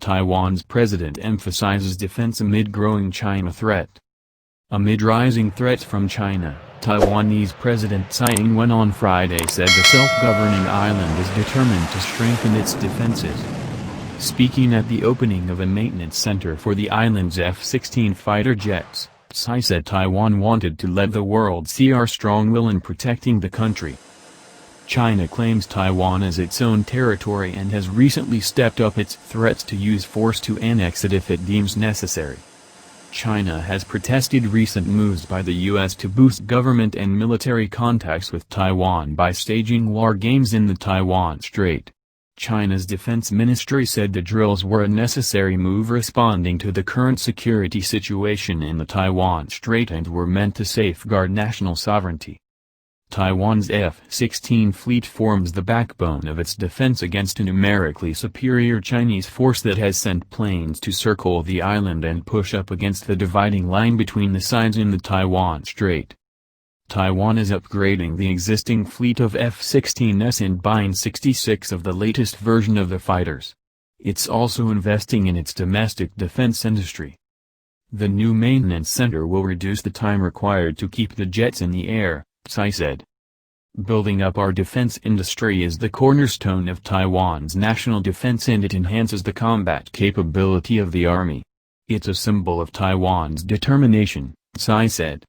Taiwan's president emphasizes defense amid growing China threat. Amid rising threats from China, Taiwanese President Tsai Ing-wen on Friday said the self-governing island is determined to strengthen its defenses. Speaking at the opening of a maintenance center for the island's F-16 fighter jets, Tsai said Taiwan wanted to let the world see our strong will in protecting the country. China claims Taiwan as its own territory and has recently stepped up its threats to use force to annex it if it deems necessary. China has protested recent moves by the U.S. to boost government and military contacts with Taiwan by staging war games in the Taiwan Strait. China's defense ministry said the drills were a necessary move responding to the current security situation in the Taiwan Strait and were meant to safeguard national sovereignty. Taiwan's F-16 fleet forms the backbone of its defense against a numerically superior Chinese force that has sent planes to circle the island and push up against the dividing line between the sides in the Taiwan Strait. Taiwan is upgrading the existing fleet of F-16s and buying 66 of the latest version of the fighters. It's also investing in its domestic defense industry. The new maintenance center will reduce the time required to keep the jets in the air, Tsai said. Building up our defense industry is the cornerstone of Taiwan's national defense and it enhances the combat capability of the army. It's a symbol of Taiwan's determination, Tsai said.